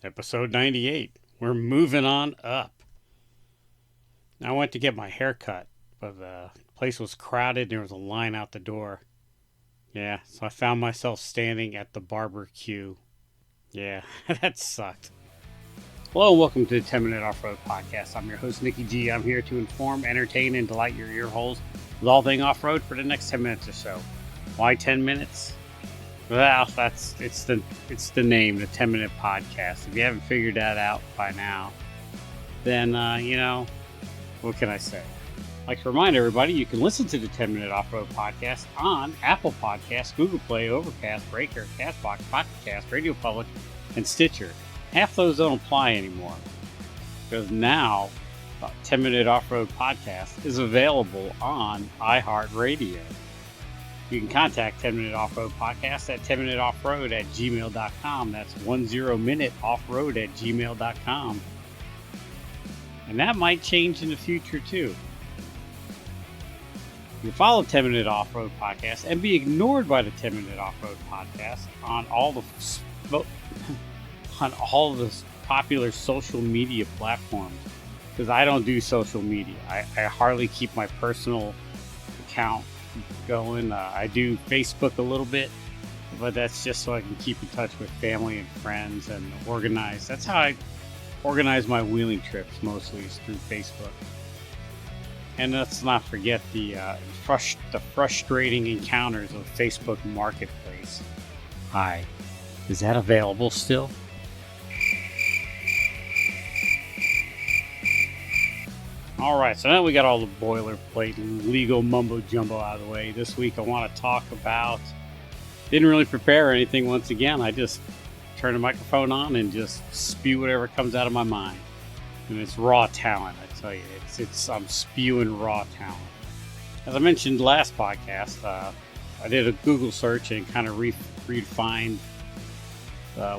Episode 98. We're moving on up. I went to get my hair cut, but the place was crowded and there was a line out the door. Yeah, so I found myself standing at the barber queue. Yeah, that sucked. Hello, and welcome to the 10 Minute Off-Road Podcast. I'm your host, Nikki G. I'm here to inform, entertain, and delight your ear holes with all things off-road for the next 10 minutes or so. Why 10 minutes? Well, it's the name, the 10-minute podcast. If you haven't figured that out by now, then, what can I say? I'd like to remind everybody you can listen to the 10-minute off-road podcast on Apple Podcasts, Google Play, Overcast, Breaker, Castbox, Pocket Cast, Radio Public, and Stitcher. Half those don't apply anymore because now 10-minute off-road podcast is available on iHeartRadio. You can contact 10-Minute Off-Road Podcast at 10minuteoffroad at gmail.com. That's 10minuteoffroad at gmail.com. And that might change in the future, too. You can follow 10-Minute Off-Road Podcast and be ignored by the 10-Minute Off-Road Podcast on all the popular social media platforms. Because I don't do social media. I hardly keep my personal account going. I do Facebook a little bit, but that's just so I can keep in touch with family and friends and organize. That's how I organize my wheeling trips, mostly is through Facebook. And let's not forget the frustrating encounters of Facebook Marketplace. Hi, is that available still? Alright, so now we got all the boilerplate and legal mumbo jumbo out of the way. This week I want to talk about, didn't really prepare anything once again. I just turn the microphone on and just spew whatever comes out of my mind. And it's raw talent, I tell you. I'm spewing raw talent. As I mentioned last podcast, I did a Google search and kind of redefined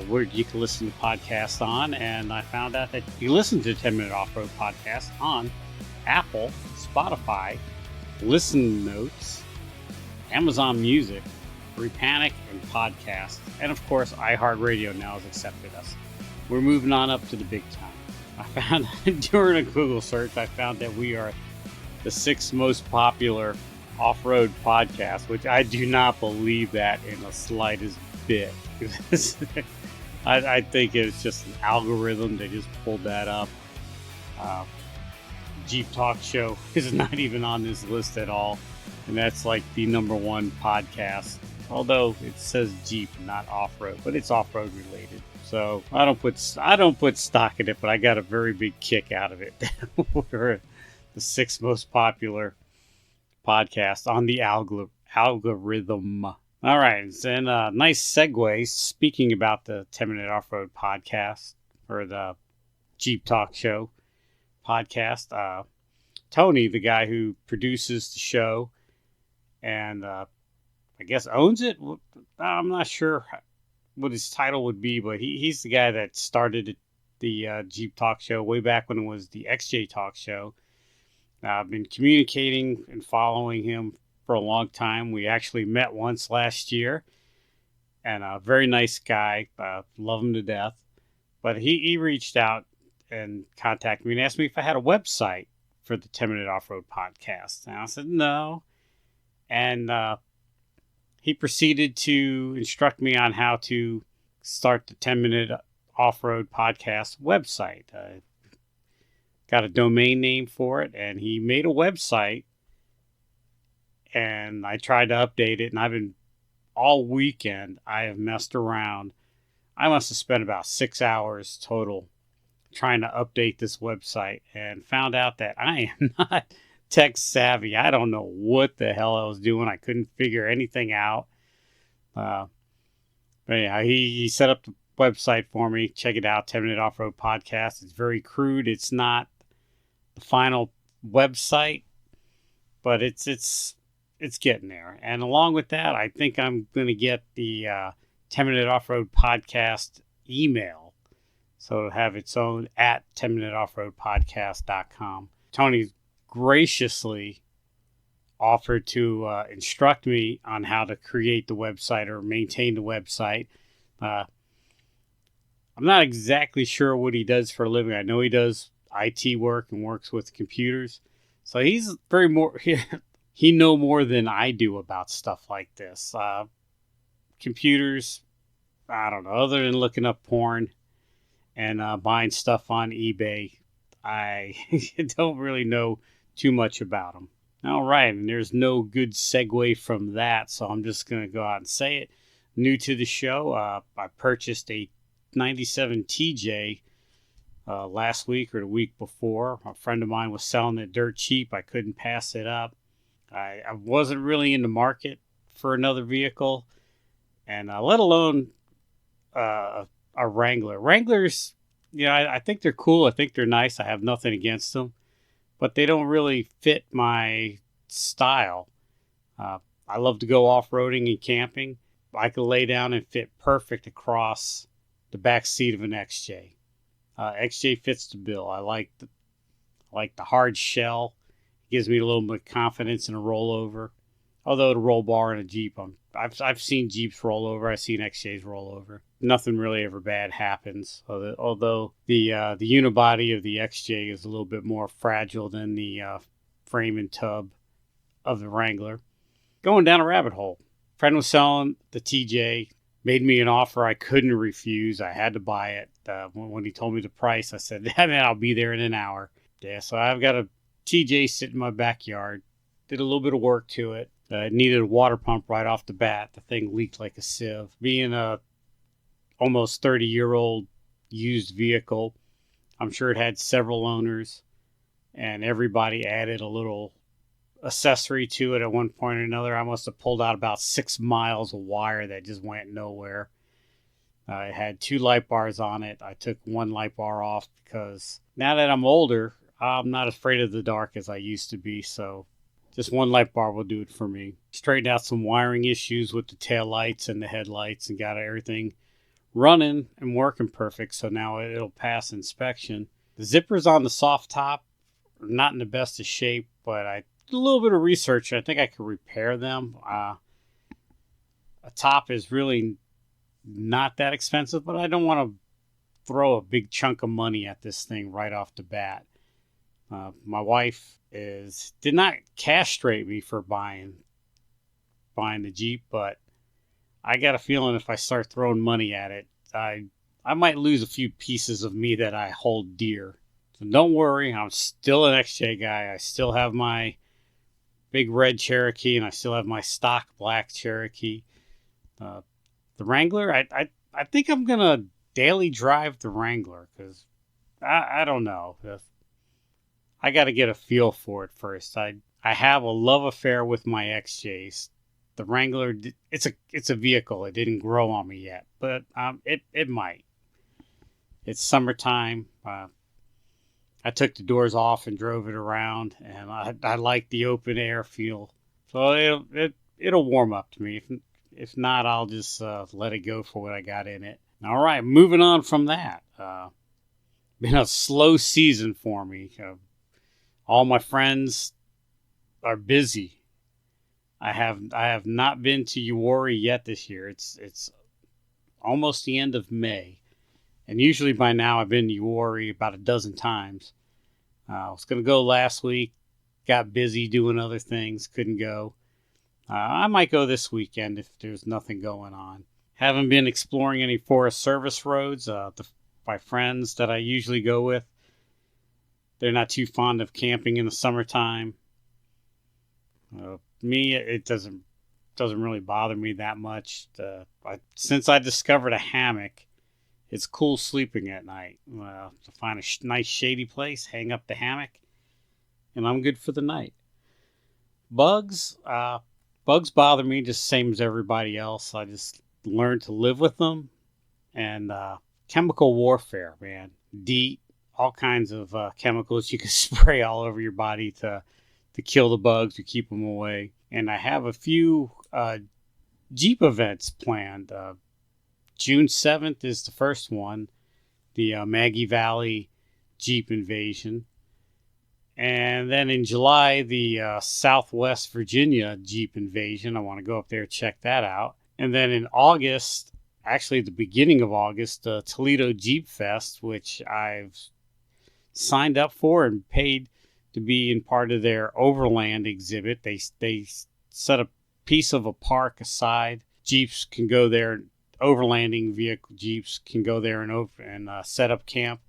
where you can listen to podcasts on, and I found out that you listen to the 10-Minute Off-Road Podcast on Apple, Spotify, Listen Notes, Amazon Music, Repanic, and Podcast. And of course, iHeartRadio now has accepted us. We're moving on up to the big time. I found during a Google search, I found that we are the 6th most popular off-road podcast, which I do not believe that in the slightest bit. I think it's just an algorithm. They just pulled that up. Jeep Talk Show is not even on this list at all, and that's like the #1 podcast. Although it says Jeep, not off-road, but it's off-road related. So I don't put stock in it, but I got a very big kick out of it. We're the 6th most popular podcast on the algorithm. All right, and nice segue. Speaking about the 10-Minute Off-Road Podcast, or the Jeep Talk Show podcast, Tony, the guy who produces the show and I guess owns it, I'm not sure what his title would be, but he's the guy that started the Jeep Talk Show way back when it was the XJ Talk Show. I've been communicating and following him for a long time. We actually met once last year, and a very nice guy, love him to death. But he reached out and contacted me and asked me if I had a website for the 10-Minute Off-Road Podcast. And I said no. And he proceeded to instruct me on how to start the 10-Minute Off-Road Podcast website. Got a domain name for it, and he made a website. And I tried to update it, and I've been all weekend, I have messed around. I must have spent about 6 hours total trying to update this website and found out that I am not tech savvy. I don't know what the hell I was doing. I couldn't figure anything out. But anyhow, he set up the website for me. Check it out, 10-Minute Off-Road Podcast. It's very crude. It's not the final website, but it's getting there. And along with that, I think I'm going to get the 10-Minute Off-Road Podcast email. So it'll have its own at 10minuteoffroadpodcast.com. Tony graciously offered to instruct me on how to create the website or maintain the website. I'm not exactly sure what he does for a living. I know he does IT work and works with computers. So he's very more, he know more than I do about stuff like this. Computers, I don't know, other than looking up porn and buying stuff on eBay, I don't really know too much about them. All right, and there's no good segue from that, so I'm just going to go out and say it. New to the show, I purchased a 97 TJ last week or the week before. A friend of mine was selling it dirt cheap. I couldn't pass it up. I wasn't really in the market for another vehicle, and let alone a Wrangler. Wranglers, I think they're cool. I think they're nice. I have nothing against them, but they don't really fit my style. I love to go off-roading and camping. I can lay down and fit perfect across the back seat of an XJ. XJ fits the bill. I like the hard shell. It gives me a little bit of confidence in a rollover. Although the roll bar in a Jeep, I've seen Jeeps roll over. I've seen XJs roll over. Nothing really ever bad happens. Although the unibody of the XJ is a little bit more fragile than the frame and tub of the Wrangler. Going down a rabbit hole. Friend was selling the TJ. Made me an offer I couldn't refuse. I had to buy it. When he told me the price, I said, "Man, I'll be there in an hour." Yeah, so I've got a TJ sitting in my backyard. Did a little bit of work to it. It needed a water pump right off the bat. The thing leaked like a sieve. Being a almost 30-year-old used vehicle, I'm sure it had several owners, and everybody added a little accessory to it at one point or another. I must have pulled out about 6 miles of wire that just went nowhere. It had 2 light bars on it. I took 1 light bar off because now that I'm older, I'm not afraid of the dark as I used to be, so just 1 light bar will do it for me. Straightened out some wiring issues with the tail lights and the headlights and got everything running and working perfect, so now it'll pass inspection. The zippers on the soft top are not in the best of shape, but I did a little bit of research. I think I could repair them. A top is really not that expensive, but I don't want to throw a big chunk of money at this thing right off the bat. My wife did not castrate me for buying the Jeep, but I got a feeling if I start throwing money at it, I might lose a few pieces of me that I hold dear. So don't worry, I'm still an XJ guy. I still have my big red Cherokee, and I still have my stock black Cherokee. The Wrangler, I think I'm gonna daily drive the Wrangler because I don't know. I got to get a feel for it first. I have a love affair with my XJs. The Wrangler, it's a vehicle. It didn't grow on me yet, but it might. It's summertime. I took the doors off and drove it around, and I like the open air feel. So it'll warm up to me. If not, I'll just let it go for what I got in it. All right, moving on from that. Been a slow season for me. All my friends are busy. I have not been to Uwharrie yet this year. It's almost the end of May, and usually by now I've been to Uwharrie about a dozen times. I was going to go last week, got busy doing other things, couldn't go. I might go this weekend if there's nothing going on. Haven't been exploring any Forest Service roads. My friends that I usually go with, they're not too fond of camping in the summertime. Me, it doesn't really bother me that much. Since I discovered a hammock, it's cool sleeping at night. To find a nice shady place, hang up the hammock, and I'm good for the night. Bugs bother me just the same as everybody else. I just learned to live with them. And chemical warfare, man. DEET, all kinds of chemicals you can spray all over your body to kill the bugs, to keep them away. And I have a few Jeep events planned. June 7th is the first one, the Maggie Valley Jeep Invasion. And then in July, the Southwest Virginia Jeep Invasion. I want to go up there and check that out. And then in August, actually the beginning of August, the Toledo Jeep Fest, which I've signed up for and paid to be in part of their Overland exhibit. They set a piece of a park aside. Jeeps can go there. Overlanding vehicle Jeeps can go there and set up camp.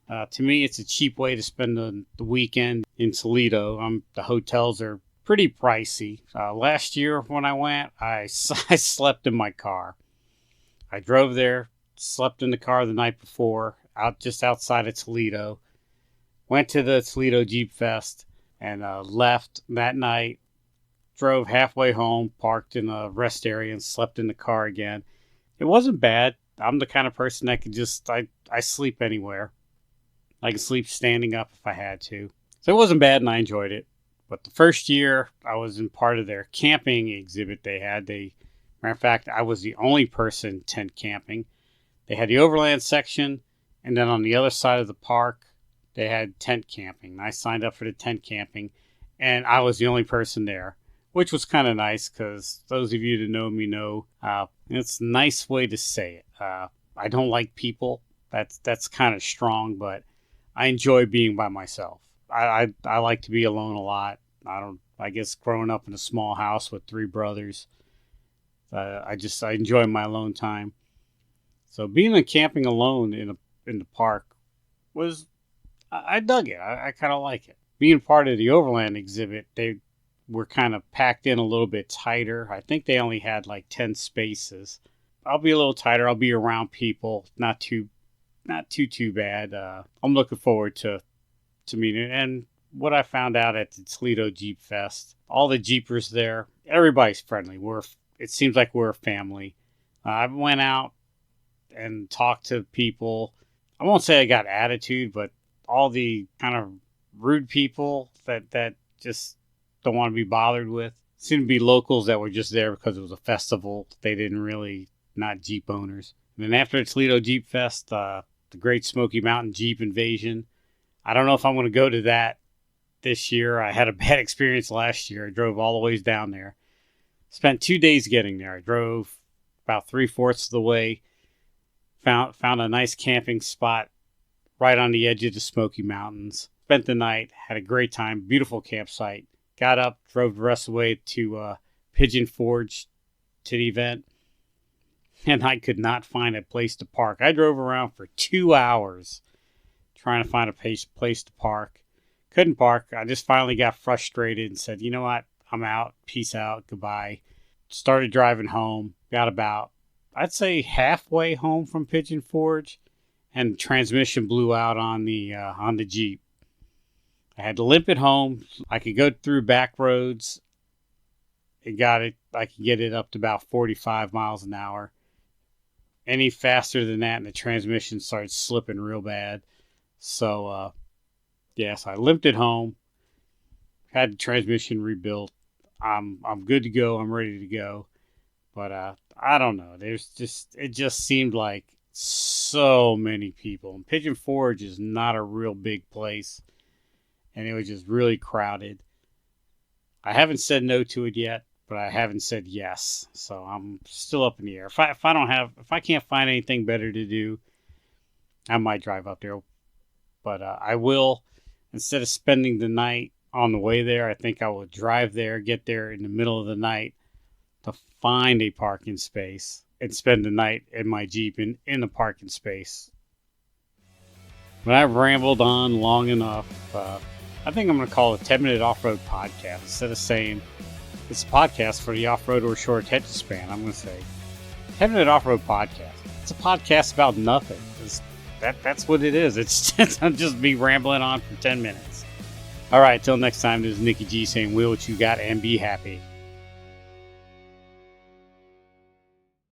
To me, it's a cheap way to spend the weekend in Toledo. The hotels are pretty pricey. Last year when I went, I slept in my car. I drove there, slept in the car the night before, just outside of Toledo. Went to the Toledo Jeep Fest and left that night. Drove halfway home, parked in a rest area, and slept in the car again. It wasn't bad. I'm the kind of person that could I sleep anywhere. I could sleep standing up if I had to. So it wasn't bad and I enjoyed it. But the first year I was in part of their camping exhibit they had. Matter of fact, I was the only person tent camping. They had the Overland section, and then on the other side of the park, they had tent camping. I signed up for the tent camping, and I was the only person there, which was kind of nice because those of you that know me know it's a nice way to say it. I don't like people. That's kind of strong, but I enjoy being by myself. I like to be alone a lot. I guess growing up in a small house with 3 brothers, I enjoy my alone time. So being camping alone in the park I dug it. I kind of like it. Being part of the Overland exhibit, they were kind of packed in a little bit tighter. I think they only had like 10 spaces. I'll be a little tighter. I'll be around people. Not too bad. I'm looking forward to meeting. And what I found out at the Toledo Jeep Fest, all the Jeepers there, everybody's friendly. It seems like we're a family. I went out and talked to people. I won't say I got attitude, but all the kind of rude people that just don't want to be bothered with seemed to be locals that were just there because it was a festival. They didn't really, not Jeep owners. And then after the Toledo Jeep Fest, the Great Smoky Mountain Jeep Invasion. I don't know if I'm going to go to that this year. I had a bad experience last year. I drove all the ways down there. Spent 2 days getting there. I drove about 3/4 of the way. Found a nice camping spot right on the edge of the Smoky Mountains. Spent the night. Had a great time. Beautiful campsite. Got up, drove the rest of the way to Pigeon Forge to the event. And I could not find a place to park. I drove around for 2 hours trying to find a place to park. Couldn't park. I just finally got frustrated and said, you know what? I'm out. Peace out. Goodbye. Started driving home. Got about, I'd say, halfway home from Pigeon Forge, and the transmission blew out on the Jeep. I had to limp it home. I could go through back roads. I could get it up to about 45 miles an hour. Any faster than that, and the transmission started slipping real bad. So, so I limped it home. Had the transmission rebuilt. I'm good to go. I'm ready to go. But I don't know. It just seemed like so many people. And Pigeon Forge is not a real big place, and it was just really crowded. I haven't said no to it yet, but I haven't said yes. So I'm still up in the air. If I can't find anything better to do, I might drive up there. But I will, instead of spending the night on the way there, I think I will drive there, get there in the middle of the night to find a parking space and spend the night in my Jeep in the parking space. But I've rambled on long enough. I think I'm going to call it a 10-minute off-road podcast. Instead of saying it's a podcast for the off-road or short attention span, I'm going to say 10-minute off-road podcast. It's a podcast about nothing. That's what it is. I'll just be rambling on for 10 minutes. All right, till next time, this is Nicky G saying, wheel what you got and be happy.